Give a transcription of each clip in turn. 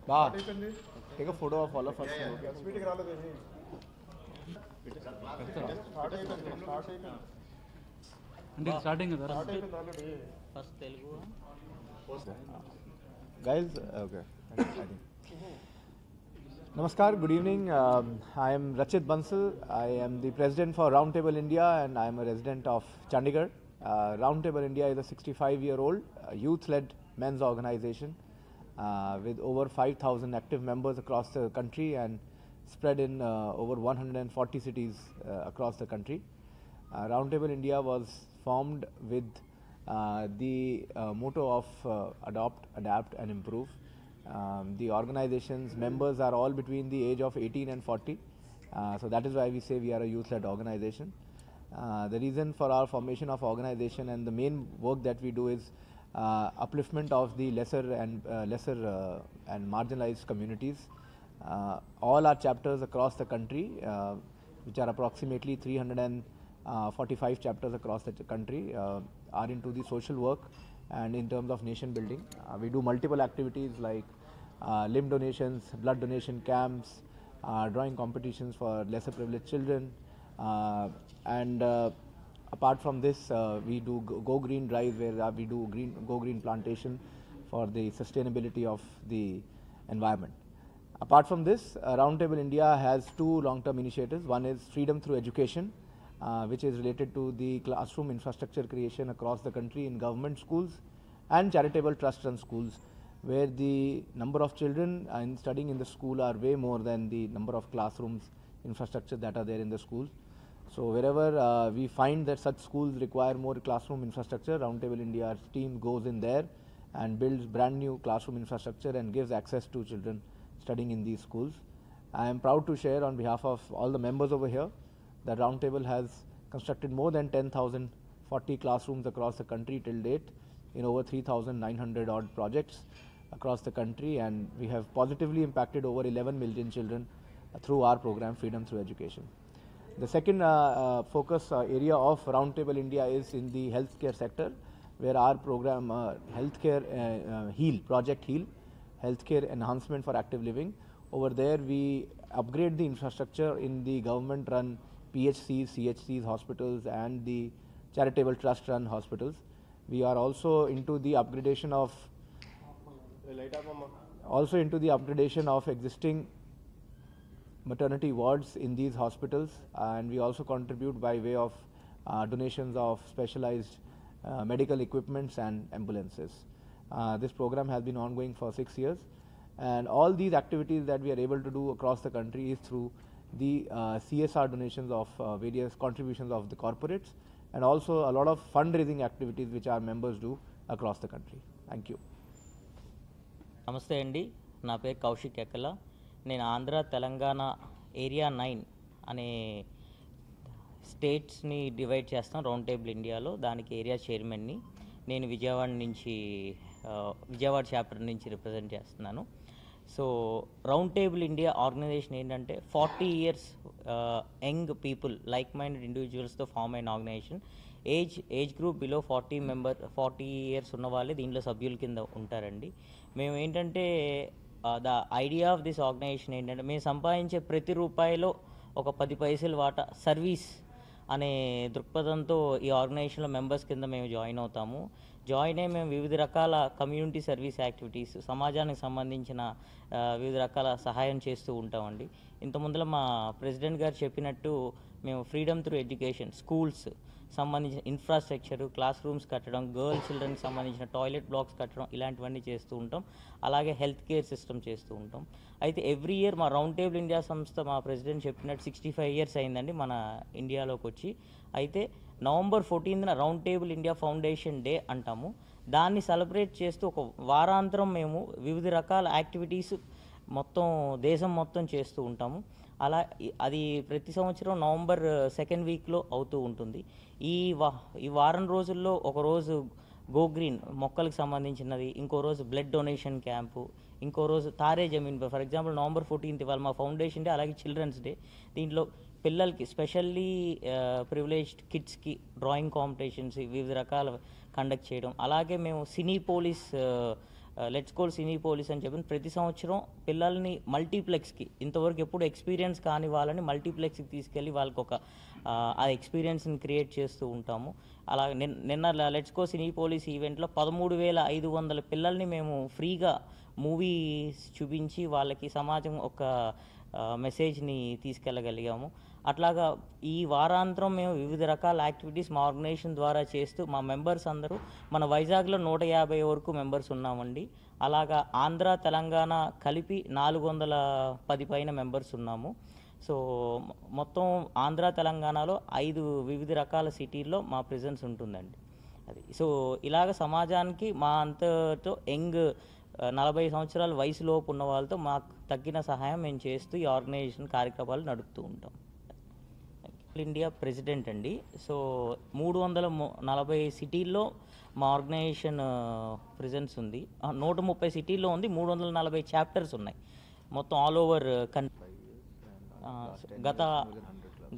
Bah, take a photo of all of us. Starting First Telugu. Guys, okay. I think. Namaskar, good evening. I am Rachit Bansal. I am the president for Roundtable India and I am a resident of Chandigarh. Roundtable India is a 65-year-old youth-led men's organization with over 5,000 active members across the country and spread in over 140 cities across the country. Roundtable India was formed with the motto of adopt, adapt and improve. The organization's members are all between the age of 18 and 40. So that is why we say we are a youth-led organization. The reason for our formation of organization and the main work that we do is upliftment of the lesser and marginalized communities. All our chapters across the country, which are approximately 345 chapters across the country, are into the social work and in terms of nation building. We do multiple activities like limb donations, blood donation camps, drawing competitions for lesser privileged children, and apart from this, we do Go Green drive where we do Go Green plantation for the sustainability of the environment. Apart from this, Roundtable India has two long-term initiatives. One is Freedom Through Education, which is related to the classroom infrastructure creation across the country in government schools and charitable trust-run schools, where the number of children studying in the school are way more than the number of classrooms infrastructure that are there in the schools. So wherever we find that such schools require more classroom infrastructure, Roundtable India's team goes in there and builds brand new classroom infrastructure and gives access to children studying in these schools. I am proud to share on behalf of all the members over here that Roundtable has constructed more than 10,040 classrooms across the country till date in over 3,900 odd projects across the country, and we have positively impacted over 11 million children through our program Freedom Through Education. The second focus area of Roundtable India is in the healthcare sector, where our program Healthcare Heal, Project Heal, Healthcare Enhancement for Active Living. Over there we upgrade the infrastructure in the government-run PHCs, CHCs, hospitals and the charitable trust-run hospitals. We are also into the upgradation of existing maternity wards in these hospitals, and we also contribute by way of donations of specialized medical equipments and ambulances. This program has been ongoing for 6 years, and all these activities that we are able to do across the country is through the CSR donations of various contributions of the corporates, and also a lot of fundraising activities which our members do across the country. Thank you. నమస్తే అండి, నా పేరు కౌశిక్ ఎక్కల. నేను Andhra Telangana area 9 అనే స్టేట్స్ని divide చేస్తాం round table ఇండియాలో. దానికి ఏరియా చైర్మన్ని. నేను విజయవాడ చాప్టర్ నుంచి రిప్రజెంట్ చేస్తున్నాను. So round table India organisation ఏంటంటే 40 years young people, like minded ఇండివిజువల్స్తో ఫామ్ అయిన ఆర్గనైజేషన్. ఏజ్ గ్రూప్ బిలో 40 years ఉన్న వాళ్ళే దీంట్లో సభ్యుల కింద ఉంటారండి. మేము ఏంటంటే the idea of this organization ఏంటంటే, మేము సంపాదించే ప్రతి రూపాయిలో ఒక 10 పైసలు వాటా సర్వీస్ అనే దృక్పథంతో ఈ ఆర్గనైజేషన్లో మెంబర్స్ కింద మేము జాయిన్ అవుతాము. జాయిన్ అయ్యి మేము వివిధ రకాల కమ్యూనిటీ సర్వీస్ యాక్టివిటీస్, సమాజానికి సంబంధించిన వివిధ రకాల సహాయం చేస్తూ ఉంటామండి. ఇంత ముందర మా ప్రెసిడెంట్ గారు చెప్పినట్టు మేము ఫ్రీడమ్ త్రూ ఎడ్యుకేషన్, స్కూల్స్ సంబంధించిన ఇన్ఫ్రాస్ట్రక్చరు, క్లాస్ రూమ్స్ కట్టడం, గర్ల్ చిల్డ్రన్కి సంబంధించిన టాయిలెట్ బ్లాక్స్ కట్టడం, ఇలాంటివన్నీ చేస్తూ ఉంటాం. అలాగే హెల్త్ కేర్ సిస్టమ్ చేస్తూ ఉంటాం. అయితే ఎవ్రీ ఇయర్ మా రౌండ్ టేబుల్ ఇండియా సంస్థ, మా ప్రెసిడెంట్ చెప్పినట్టు 65 years అయిందండి మన ఇండియాలోకి వచ్చి. అయితే November 14th round table India foundation day అంటాము. దాన్ని సెలబ్రేట్ చేస్తూ ఒక వారాంతరం మేము వివిధ రకాల యాక్టివిటీస్ మొత్తం దేశం మొత్తం చేస్తూ ఉంటాము. అది ప్రతి సంవత్సరం November 2nd weekలో అవుతూ ఉంటుంది. ఈ వారం రోజుల్లో ఒకరోజు గో గ్రీన్ మొక్కలకు సంబంధించినది, ఇంకో రోజు బ్లడ్ డొనేషన్ క్యాంపు, ఇంకో రోజు Taare Zameen. For example November 14th ఇవాళ మా ఫౌండేషన్ డే, అలాగే చిల్డ్రన్స్ డే. దీంట్లో పిల్లలకి స్పెషల్లీ ప్రివిలేజ్డ్ కిడ్స్కి డ్రాయింగ్ కాంపిటీషన్స్ వివిధ రకాల కండక్ట్ చేయడం. అలాగే మేము Cinepolis let's call Cinepolis అని చెప్పి ప్రతి సంవత్సరం పిల్లల్ని మల్టీప్లెక్స్కి ఇంతవరకు ఎప్పుడు ఎక్స్పీరియన్స్ కాని వాళ్ళని మల్టీప్లెక్స్కి తీసుకెళ్ళి వాళ్ళకి ఒక ఆ ఎక్స్పీరియన్స్ని క్రియేట్ చేస్తూ ఉంటాము. అలా నిన్న లెట్స్ గో సినీ పోలీస్ ఈవెంట్లో 13,500 పిల్లల్ని మేము ఫ్రీగా మూవీస్ చూపించి వాళ్ళకి సమాజం ఒక మెసేజ్ని తీసుకెళ్ళగలిగాము. అట్లాగా ఈ వారాంతరం మేము వివిధ రకాల యాక్టివిటీస్ మా ఆర్గనైజేషన్ ద్వారా చేస్తూ మా మెంబర్స్ అందరూ మన వైజాగ్లో 150 వరకు మెంబర్స్ ఉన్నామండి. అలాగా ఆంధ్ర తెలంగాణ కలిపి 410 పైన మెంబర్స్ ఉన్నాము. సో మొత్తం ఆంధ్ర తెలంగాణలో 5 వివిధ రకాల సిటీల్లో మా ప్రెజెన్స్ ఉంటుందండి. అది సో ఇలాగ సమాజానికి మా అంతతో యంగ్ 40 సంవత్సరాల వయసులోపు ఉన్న వాళ్ళతో మాకు తగ్గిన సహాయం మేము చేస్తూ ఈ ఆర్గనైజేషన్ కార్యక్రమాలు నడుపుతూ ఉంటాం. ఇండియా ప్రెసిడెంట్ అండి. సో 340 సిటీల్లో మా ఆర్గనైజేషన్ ప్రెజెన్స్ ఉంది. 130 సిటీల్లో ఉంది. 340 చాప్టర్స్ ఉన్నాయి మొత్తం ఆల్ ఓవర్ కంట్రీ.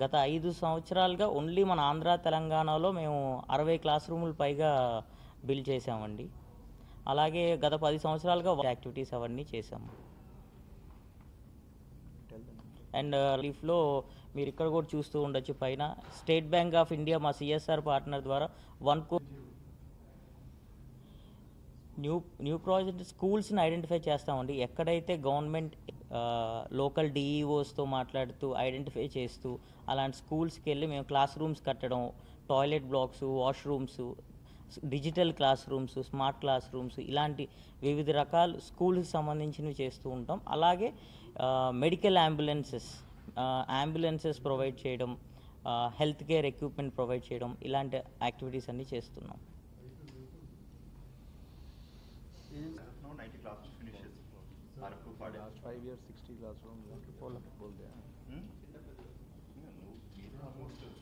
గత 5 సంవత్సరాలుగా ఓన్లీ మన ఆంధ్ర తెలంగాణలో మేము 60 క్లాస్ రూములు పైగా బిల్డ్ చేసామండి. అలాగే గత 10 సంవత్సరాలుగా యాక్టివిటీస్ అవన్నీ చేసాము. అండ్ లీఫ్లో మీరు ఇక్కడ కూడా చూస్తూ ఉండొచ్చు పైన స్టేట్ బ్యాంక్ ఆఫ్ ఇండియా మా సిఎస్ఆర్ పార్ట్నర్ ద్వారా 1 crore న్యూ ప్రాజెక్ట్ స్కూల్స్ని ఐడెంటిఫై చేస్తామండి. ఎక్కడైతే గవర్నమెంట్ లోకల్ డిఈఓస్తో మాట్లాడుతూ ఐడెంటిఫై చేస్తూ అలాంటి స్కూల్స్కి వెళ్ళి మేము క్లాస్ రూమ్స్ కట్టడం, toilet blocks, washrooms, digital class rooms, smart class rooms ఇలాంటి వివిధ రకాల స్కూల్కి సంబంధించినవి చేస్తూ ఉంటాం. అలాగే మెడికల్ అంబులెన్సెస్ ప్రొవైడ్ చేయడం, హెల్త్ కేర్ ఎక్విప్మెంట్ ప్రొవైడ్ చేయడం ఇలాంటి యాక్టివిటీస్ అన్నీ చేస్తున్నాం. Now 90 classrooms finishes. Last 5 years 60 classrooms. Hmm? Yeah, no, these are almost